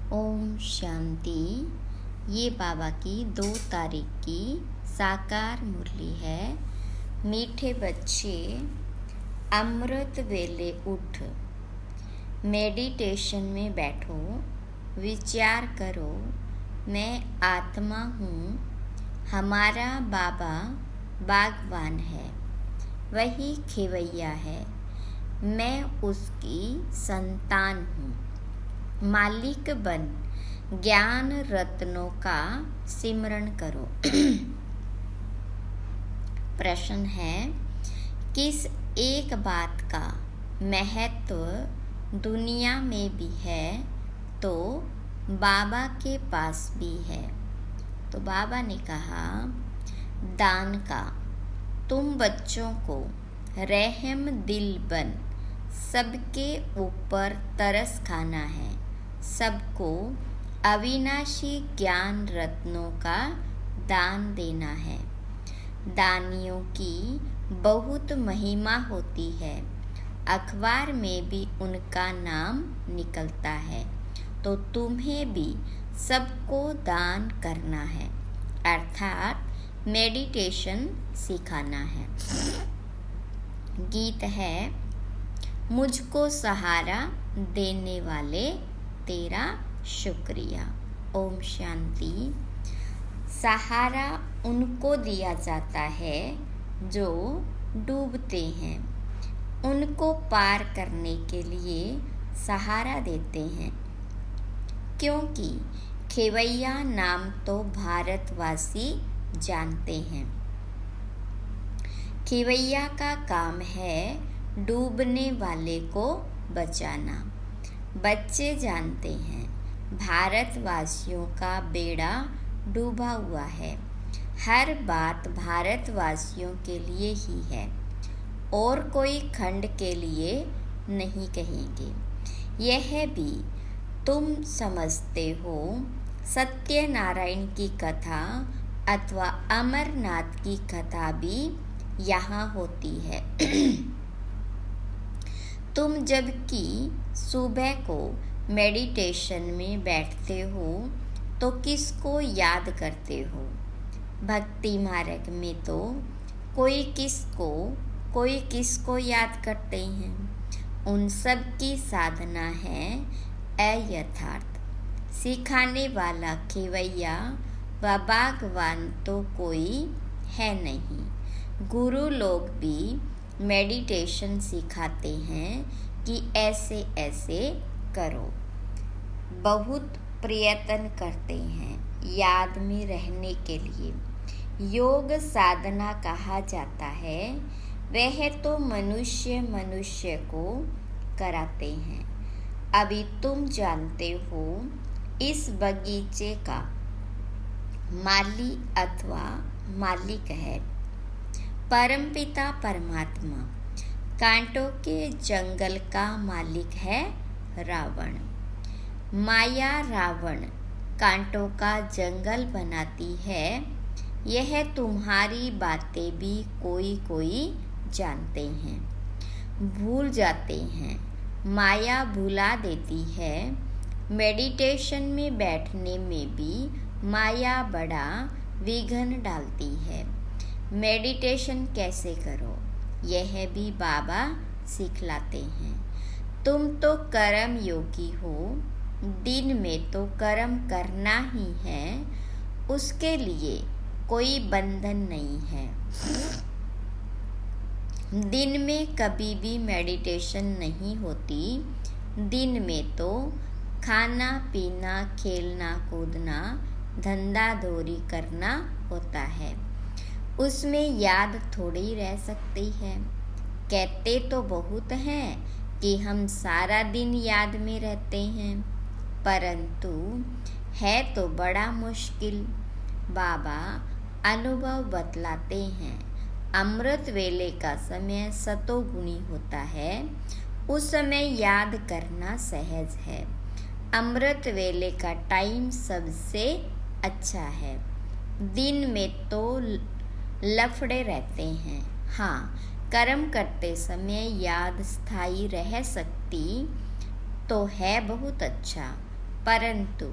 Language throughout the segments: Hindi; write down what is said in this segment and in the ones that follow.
ओम शांति। ये बाबा की 2 तारीख की साकार मुरली है। मीठे बच्चे, अमृत वेले उठ, मेडिटेशन में बैठो, विचार करो, मैं आत्मा हूँ, हमारा बाबा बागवान है, वही खेवैया है, मैं उसकी संतान हूँ। मालिक बन ज्ञान रत्नों का सिमरण करो। प्रश्न है, किस एक बात का महत्व दुनिया में भी है तो बाबा के पास भी है? तो बाबा ने कहा, दान का। तुम बच्चों को रहम दिल बन सबके ऊपर तरस खाना है, सबको अविनाशी ज्ञान रत्नों का दान देना है। दानियों की बहुत महिमा होती है, अखबार में भी उनका नाम निकलता है, तो तुम्हें भी सबको दान करना है, अर्थात मेडिटेशन सिखाना है। गीत है, मुझको सहारा देने वाले तेरा शुक्रिया। ओम शांति। सहारा उनको दिया जाता है जो डूबते हैं, उनको पार करने के लिए सहारा देते हैं, क्योंकि खेवैया नाम तो भारतवासी जानते हैं। खेवैया का काम है डूबने वाले को बचाना। बच्चे जानते हैं भारतवासियों का बेड़ा डूबा हुआ है, हर बात भारतवासियों के लिए ही है और कोई खंड के लिए नहीं कहेंगे। यह भी तुम समझते हो, सत्यनारायण की कथा अथवा अमरनाथ की कथा भी यहाँ होती है। तुम जबकि सुबह को मेडिटेशन में बैठते हो तो किसको याद करते हो? भक्ति मार्ग में तो कोई किसको याद करते हैं। उन सब की साधना है अयथार्थ। सिखाने वाला खेवैया व बागवान तो कोई है नहीं। गुरु लोग भी मेडिटेशन सिखाते हैं कि ऐसे ऐसे करो, बहुत प्रयत्न करते हैं याद में रहने के लिए। योग साधना कहा जाता है, वह तो मनुष्य को कराते हैं। अभी तुम जानते हो, इस बगीचे का माली अथवा मालिक है परमपिता परमात्मा। कांटों के जंगल का मालिक है रावण। माया रावण कांटों का जंगल बनाती है, यह तुम्हारी बातें भी कोई जानते हैं, भूल जाते हैं। माया भुला देती है। मेडिटेशन में बैठने में भी माया बड़ा विघ्न डालती है। मेडिटेशन कैसे करो, यह भी बाबा सिखलाते हैं। तुम तो कर्म योगी हो, दिन में तो कर्म करना ही है, उसके लिए कोई बंधन नहीं है। दिन में कभी भी मेडिटेशन नहीं होती। दिन में तो खाना पीना, खेलना कूदना, धंधा धोरी करना होता है, उसमें याद थोड़ी रह सकती है। कहते तो बहुत हैं कि हम सारा दिन याद में रहते हैं, परंतु है तो बड़ा मुश्किल। बाबा अनुभव बतलाते हैं, अमृत वेले का समय सतोगुणी होता है, उस समय याद करना सहज है। अमृत वेले का टाइम सबसे अच्छा है। दिन में तो लफड़े रहते हैं। हाँ, कर्म करते समय याद स्थायी रह सकती तो है बहुत अच्छा, परंतु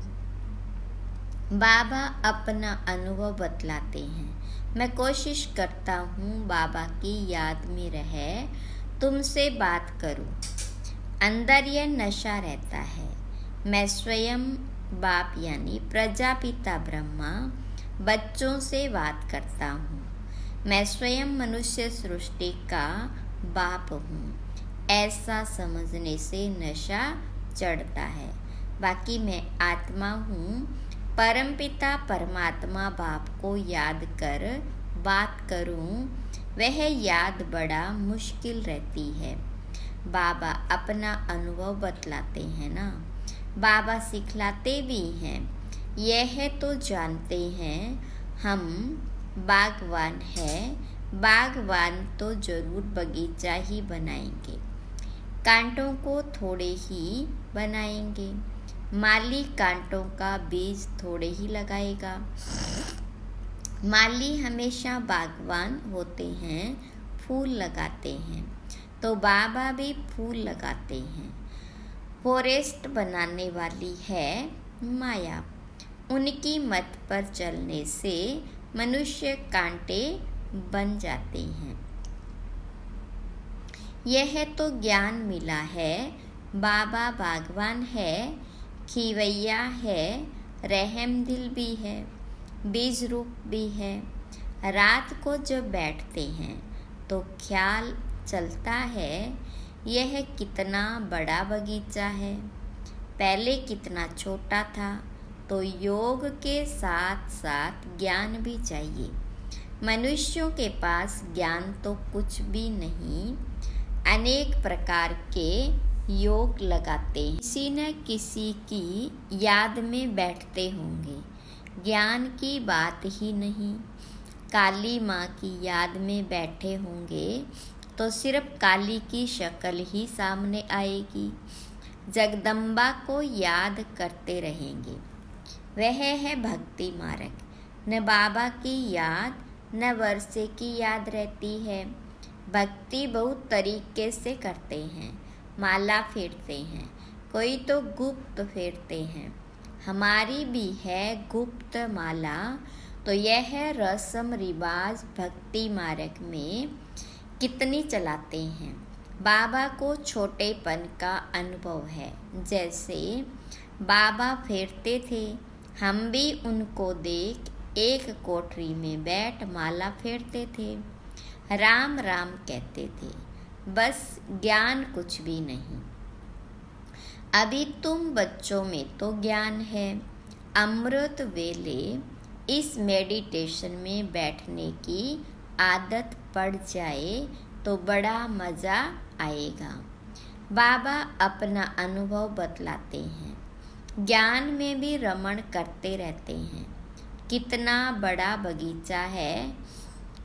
बाबा अपना अनुभव बतलाते हैं। मैं कोशिश करता हूँ बाबा की याद में रहे तुमसे बात करूँ। अंदर यह नशा रहता है। मैं स्वयं बाप यानी प्रजापिता ब्रह्मा बच्चों से बात करता हूँ। मैं स्वयं मनुष्य सृष्टि का बाप हूँ। ऐसा समझने से नशा चढ़ता है। बाकी मैं आत्मा हूँ। परमपिता परमात्मा बाप को याद कर बात करूं, वह याद बड़ा मुश्किल रहती है। बाबा अपना अनुभव बतलाते हैं ना, बाबा सिखलाते भी हैं। यह तो जानते हैं हम बागवान हैं, बागवान तो जरूर बगीचा ही बनाएंगे, कांटों को थोड़े ही बनाएंगे। माली कांटों का बीज थोड़े ही लगाएगा। माली हमेशा बागवान होते हैं, फूल लगाते हैं, तो बाबा भी फूल लगाते हैं। फॉरेस्ट बनाने वाली है माया। उनकी मत पर चलने से मनुष्य कांटे बन जाते हैं। यह तो ज्ञान मिला है। बाबा बागवान है, खिवैया है, रहम दिल भी है, बीज रूप भी है। रात को जब बैठते हैं तो ख्याल चलता है यह कितना बड़ा बगीचा है, पहले कितना छोटा था। तो योग के साथ साथ ज्ञान भी चाहिए। मनुष्यों के पास ज्ञान तो कुछ भी नहीं, अनेक प्रकार के योग लगाते हैं, किसी न किसी की याद में बैठते होंगे। ज्ञान की बात ही नहीं। काली माँ की याद में बैठे होंगे तो सिर्फ काली की शक्ल ही सामने आएगी। जगदम्बा को याद करते रहेंगे, वह है भक्ति मार्ग। न बाबा की याद न वर्षे की याद रहती है। भक्ति बहुत तरीके से करते हैं। माला फेरते हैं, कोई तो गुप्त फेरते हैं। हमारी भी है गुप्त माला। तो यह रस्म रिवाज भक्ति मार्ग में कितनी चलाते हैं। बाबा को छोटेपन का अनुभव है। जैसे बाबा फेरते थे, हम भी उनको देख एक कोठरी में बैठ माला फेरते थे, राम राम कहते थे। बस ज्ञान कुछ भी नहीं। अभी तुम बच्चों में तो ज्ञान है। अमृत वेले इस मेडिटेशन में बैठने की आदत पड़ जाए तो बड़ा मज़ा आएगा। बाबा अपना अनुभव बतलाते हैं। ज्ञान में भी रमण करते रहते हैं। कितना बड़ा बगीचा है,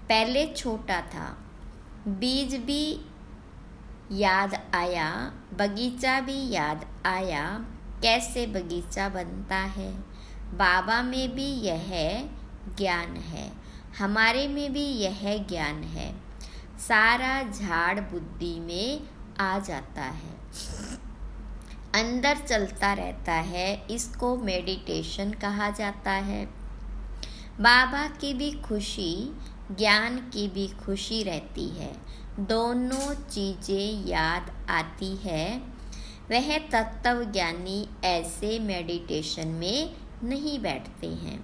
पहले छोटा था। बीज भी याद आया, बगीचा भी याद आया। कैसे बगीचा बनता है। बाबा में भी यह ज्ञान है, हमारे में भी यह ज्ञान है। सारा झाड़ बुद्धि में आ जाता है, अंदर चलता रहता है। इसको मेडिटेशन कहा जाता है। बाबा की भी खुशी, ज्ञान की भी खुशी रहती है। दोनों चीज़ें याद आती है। वह तत्वज्ञानी ऐसे मेडिटेशन में नहीं बैठते हैं।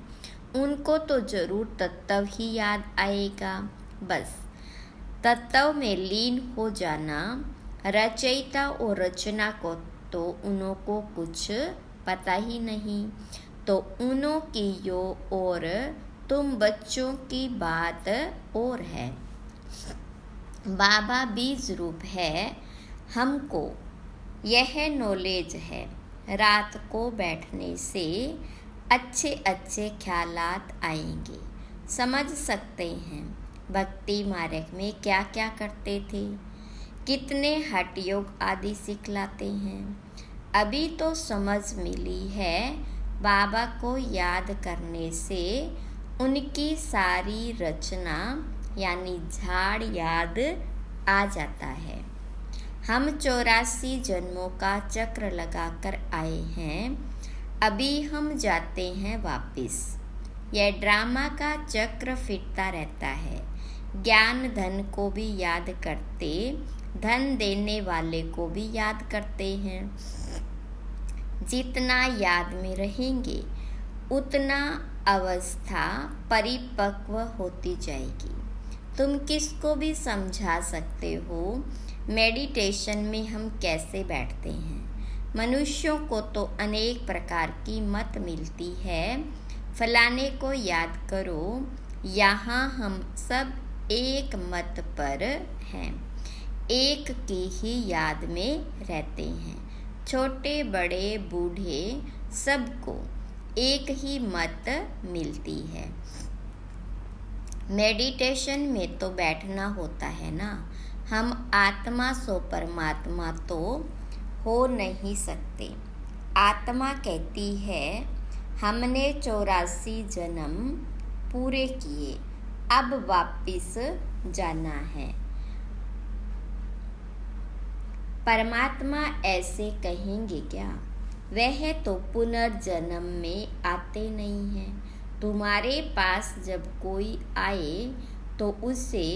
उनको तो जरूर तत्व ही याद आएगा। बस तत्व में लीन हो जाना। रचयिता और रचना को तो उनको कुछ पता ही नहीं। तो उन्हों की यो और तुम बच्चों की बात और है। बाबा बीज रूप है, हमको यह नॉलेज है। रात को बैठने से अच्छे अच्छे ख्यालात आएंगे, समझ सकते हैं भक्ति मार्ग में क्या क्या करते थे। कितने हठ योग आदि सिखलाते हैं। अभी तो समझ मिली है। बाबा को याद करने से उनकी सारी रचना यानी झाड़ याद आ जाता है। हम 84 जन्मों का चक्र लगाकर आए हैं। अभी हम जाते हैं वापिस। यह ड्रामा का चक्र फिरता रहता है। ज्ञान धन को भी याद करते, धन देने वाले को भी याद करते हैं। जितना याद में रहेंगे उतना अवस्था परिपक्व होती जाएगी। तुम किसको भी समझा सकते हो मेडिटेशन में हम कैसे बैठते हैं। मनुष्यों को तो अनेक प्रकार की मत मिलती है। फलाने को याद करो। यहाँ हम सब एक मत पर हैं, एक की ही याद में रहते हैं। छोटे बड़े बूढ़े सबको एक ही मत मिलती है। मेडिटेशन में तो बैठना होता है ना। हम आत्मा सो परमात्मा तो हो नहीं सकते। आत्मा कहती है हमने 84 जन्म पूरे किए, अब वापिस जाना है। परमात्मा ऐसे कहेंगे क्या? वह तो पुनर्जन्म में आते नहीं हैं। तुम्हारे पास जब कोई आए तो उसे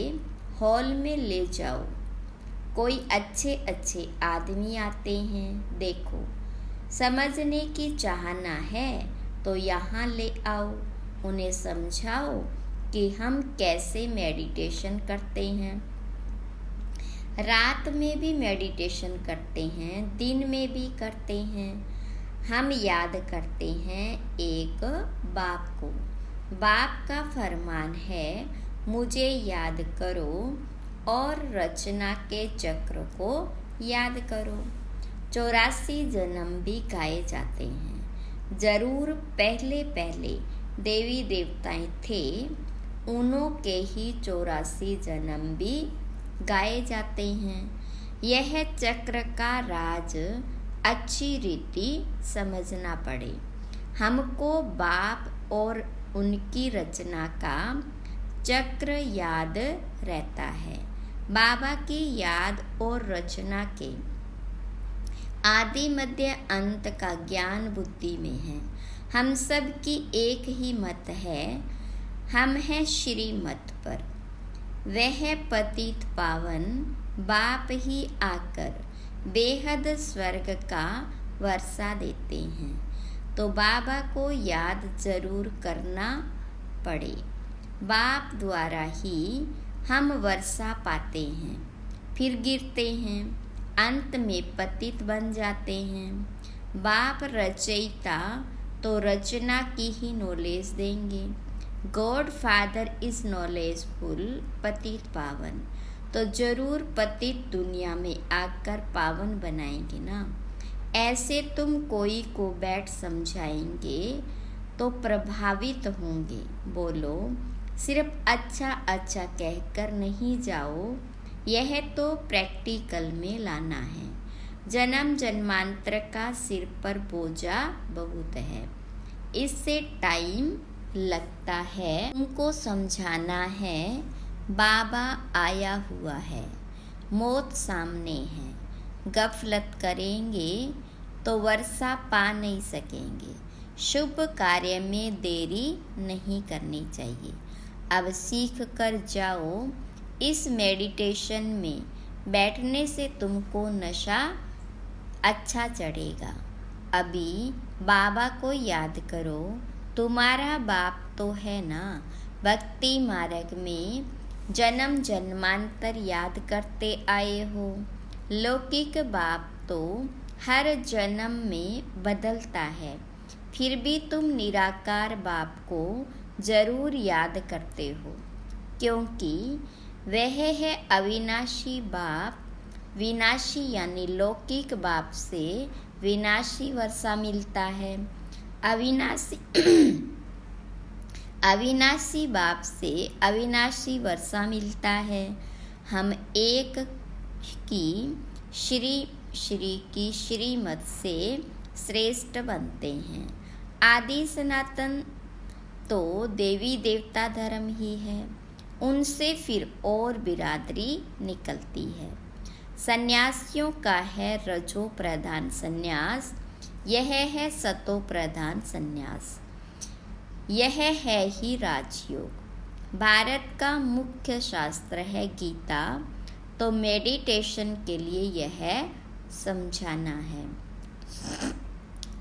हॉल में ले जाओ। कोई अच्छे अच्छे आदमी आते हैं, देखो, समझने की चाहना है तो यहाँ ले आओ। उन्हें समझाओ कि हम कैसे मेडिटेशन करते हैं। रात में भी मेडिटेशन करते हैं, दिन में भी करते हैं। हम याद करते हैं एक बाप को। बाप का फरमान है मुझे याद करो और रचना के चक्र को याद करो। 84 जन्म भी गाए जाते हैं। जरूर पहले पहले देवी देवताएं थे, उन्हों के ही 84 जन्म भी गाए जाते हैं। यह चक्र का राज अच्छी रीति समझना पड़े। हमको बाप और उनकी रचना का चक्र याद रहता है। बाबा की याद और रचना के आदि मध्य अंत का ज्ञान बुद्धि में है। हम सब की एक ही मत है, हम हैं श्रीमत पर। वह पतित पावन बाप ही आकर बेहद स्वर्ग का वर्षा देते हैं। तो बाबा को याद जरूर करना पड़े। बाप द्वारा ही हम वर्षा पाते हैं, फिर गिरते हैं, अंत में पतित बन जाते हैं। बाप रचयिता तो रचना की ही नॉलेज देंगे। गॉड फादर इज नॉलेजफुल, पतित पावन, तो जरूर पतित दुनिया में आकर पावन बनाएंगे ना। ऐसे तुम कोई को बैठ समझाएंगे तो प्रभावित होंगे। बोलो, सिर्फ अच्छा अच्छा कहकर नहीं जाओ, यह तो प्रैक्टिकल में लाना है। जन्म जन्मांतर का सिर पर बोझा बहुत है, इससे टाइम लगता है। तुमको समझाना है बाबा आया हुआ है, मौत सामने है। गफलत करेंगे तो वर्षा पा नहीं सकेंगे। शुभ कार्य में देरी नहीं करनी चाहिए। अब सीख कर जाओ। इस मेडिटेशन में बैठने से तुमको नशा अच्छा चढ़ेगा। अभी बाबा को याद करो। तुम्हारा बाप तो है ना। भक्ति मार्ग में जन्म जन्मांतर याद करते आए हो। लौकिक बाप तो हर जन्म में बदलता है, फिर भी तुम निराकार बाप को जरूर याद करते हो, क्योंकि वह है अविनाशी बाप। विनाशी यानी लौकिक बाप से विनाशी वर्षा मिलता है। अविनाशी बाप से अविनाशी वर्षा मिलता है। हम एक की श्री की श्रीमत से श्रेष्ठ बनते हैं। आदि सनातन तो देवी देवता धर्म ही है, उनसे फिर और बिरादरी निकलती है। सन्यासियों का है रजो प्रधान सन्यास, यह है सतो प्रधान संन्यास, यह है ही राजयोग। भारत का मुख्य शास्त्र है गीता, तो मेडिटेशन के लिए यह समझाना है।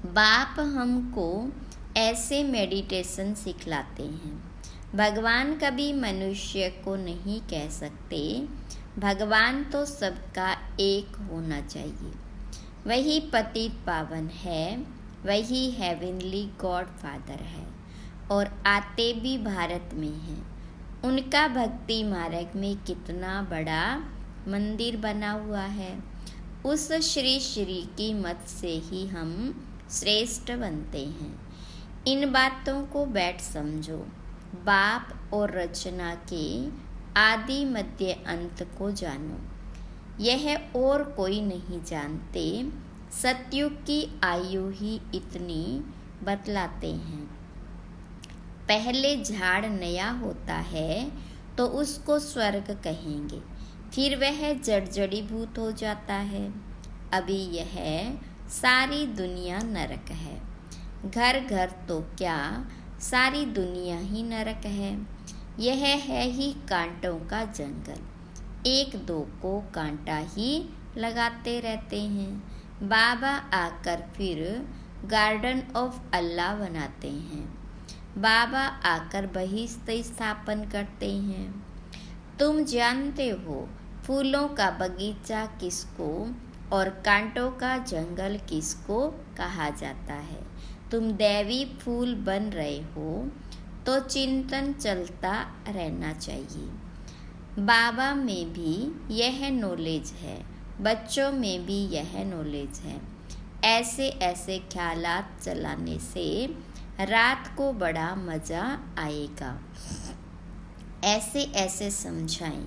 बाप हमको ऐसे मेडिटेशन सिखलाते हैं। भगवान कभी मनुष्य को नहीं कह सकते, भगवान तो सबका एक होना चाहिए। वही पतित पावन है, वही हेवनली गॉड फादर है और आते भी भारत में हैं। उनका भक्ति मार्ग में कितना बड़ा मंदिर बना हुआ है। उस श्री श्री की मत से ही हम श्रेष्ठ बनते हैं। इन बातों को बैठ समझो। बाप और रचना के आदि मध्य अंत को जानो। यह और कोई नहीं जानते। सतयुग की आयु ही इतनी बतलाते हैं। पहले झाड़ नया होता है तो उसको स्वर्ग कहेंगे, फिर वह जड़जड़ीभूत हो जाता है। अभी यह सारी दुनिया नरक है। घर घर तो क्या, सारी दुनिया ही नरक है। यह है ही कांटों का जंगल। एक दो को कांटा ही लगाते रहते हैं। बाबा आकर फिर गार्डन ऑफ अल्लाह बनाते हैं। बाबा आकर बहिश्त स्थापन करते हैं। तुम जानते हो फूलों का बगीचा किसको और कांटों का जंगल किसको कहा जाता है। तुम दैवी फूल बन रहे हो तो चिंतन चलता रहना चाहिए। बाबा में भी यह नॉलेज है, बच्चों में भी यह नॉलेज है। ऐसे ऐसे ख्यालात चलाने से रात को बड़ा मज़ा आएगा। ऐसे ऐसे समझाएं।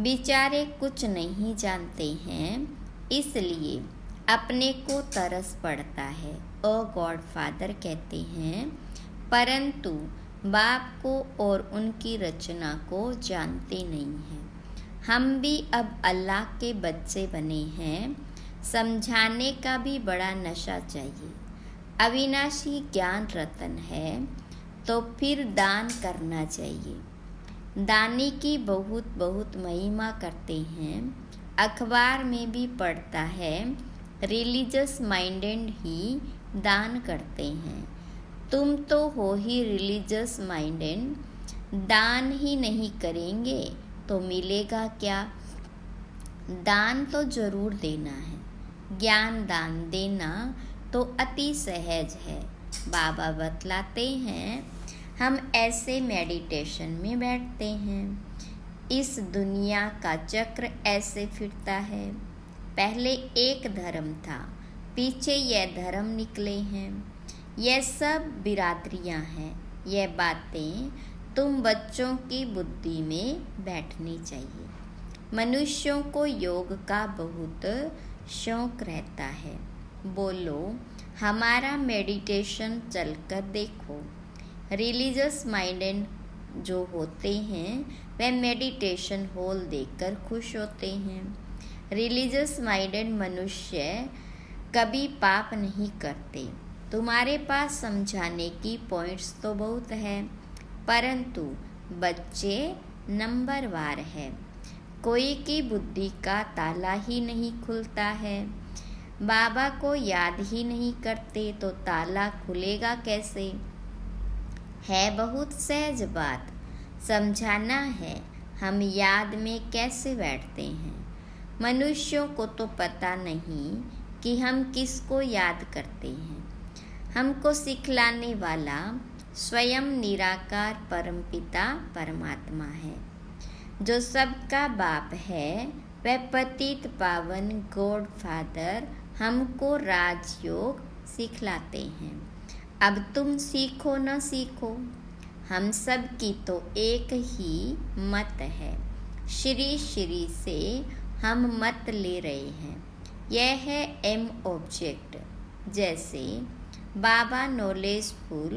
बेचारे कुछ नहीं जानते हैं, इसलिए अपने को तरस पड़ता है। ओ गॉड फादर कहते हैं, परंतु बाप को और उनकी रचना को जानते नहीं हैं। हम भी अब अल्लाह के बच्चे बने हैं। समझाने का भी बड़ा नशा चाहिए। अविनाशी ज्ञान रतन है तो फिर दान करना चाहिए। दानी की बहुत बहुत महिमा करते हैं। अखबार में भी पढ़ता है, रिलीजियस माइंडेड ही दान करते हैं। तुम तो हो ही रिलीजियस माइंडेड, दान ही नहीं करेंगे तो मिलेगा क्या। दान तो जरूर देना है। ज्ञान दान देना तो अति सहज है। बाबा बतलाते हैं, हम ऐसे मेडिटेशन में बैठते हैं। इस दुनिया का चक्र ऐसे फिरता है। पहले एक धर्म था, पीछे यह धर्म निकले हैं। यह सब बिरादरियां हैं। यह बातें तुम बच्चों की बुद्धि में बैठनी चाहिए। मनुष्यों को योग का बहुत शौक रहता है। बोलो, हमारा मेडिटेशन चलकर देखो। रिलीजियस माइंडेड जो होते हैं वह मेडिटेशन हॉल देखकर खुश होते हैं। रिलीजियस माइंडेड मनुष्य कभी पाप नहीं करते। तुम्हारे पास समझाने की पॉइंट्स तो बहुत है, परंतु बच्चे नंबरवार है। कोई की बुद्धि का ताला ही नहीं खुलता है। बाबा को याद ही नहीं करते तो ताला खुलेगा कैसे। है बहुत सहज बात, समझाना है। हम याद में कैसे बैठते हैं। मनुष्यों को तो पता नहीं कि हम किसको याद करते हैं। हमको सिखलाने वाला स्वयं निराकार परमपिता परमात्मा है, जो सबका बाप है। वह पतित पावन गॉड फादर हमको राजयोग सिखलाते हैं। अब तुम सीखो न सीखो, हम सब की तो एक ही मत है। श्री श्री से हम मत ले रहे हैं। यह है एम ऑब्जेक्ट। जैसे बाबा नॉलेजफुल,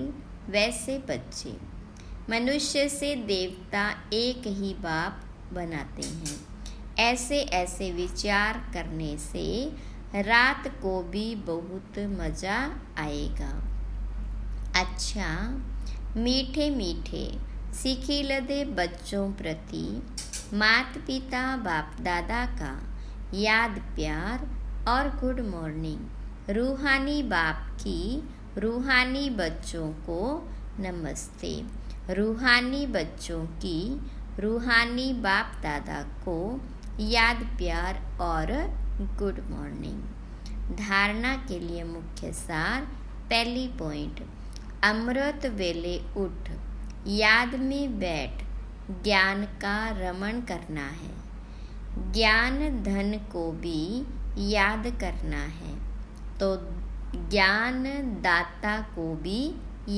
वैसे बच्चे। मनुष्य से देवता एक ही बाप बनाते हैं। ऐसे ऐसे विचार करने से रात को भी बहुत मज़ा आएगा। अच्छा, मीठे मीठे सिखिलदे बच्चों प्रति माता पिता बाप दादा का याद प्यार और गुड मॉर्निंग। रूहानी बाप की रूहानी बच्चों को नमस्ते। रूहानी बच्चों की रूहानी बाप दादा को याद प्यार और गुड मॉर्निंग। धारणा के लिए मुख्य सार। पहली पॉइंट, अमृत वेले उठ याद में बैठ ज्ञान का रमण करना है। ज्ञान धन को भी याद करना है तो ज्ञान दाता को भी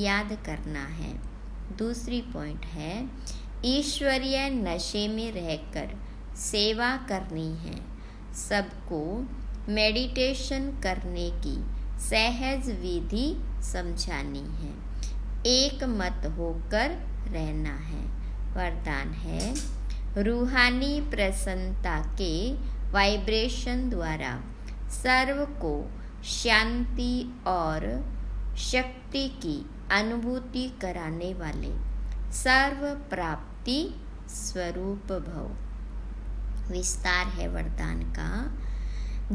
याद करना है। दूसरी पॉइंट है, ईश्वरीय नशे में रहकर सेवा करनी है। सबको मेडिटेशन करने की सहज विधि समझानी है। एक मत होकर रहना है। वरदान है, रूहानी प्रसन्नता के वाइब्रेशन द्वारा सर्व को शांति और शक्ति की अनुभूति कराने वाले सर्व प्राप्ति स्वरूप भव। विस्तार है वरदान का।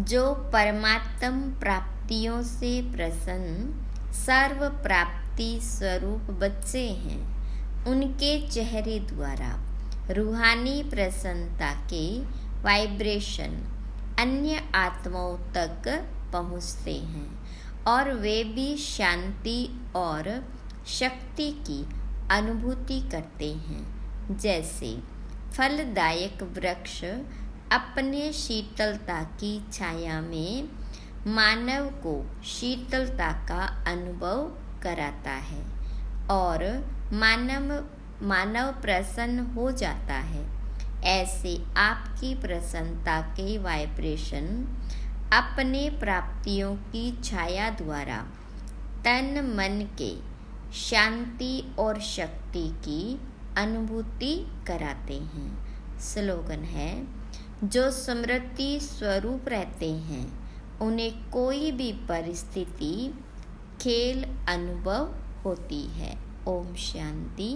जो परमात्म प्राप्तियों से प्रसन्न सर्व प्राप्ति स्वरूप बच्चे हैं, उनके चेहरे द्वारा रूहानी प्रसन्नता के वाइब्रेशन अन्य आत्माओं तक पहुँचते हैं और वे भी शांति और शक्ति की अनुभूति करते हैं। जैसे फलदायक वृक्ष अपने शीतलता की छाया में मानव को शीतलता का अनुभव कराता है और मानव प्रसन्न हो जाता है। ऐसे आपकी प्रसन्नता के वाइब्रेशन अपने प्राप्तियों की छाया द्वारा तन मन के शांति और शक्ति की अनुभूति कराते हैं। स्लोगन है, जो स्मृति स्वरूप रहते हैं उन्हें कोई भी परिस्थिति खेल अनुभव होती है। ओम शांति।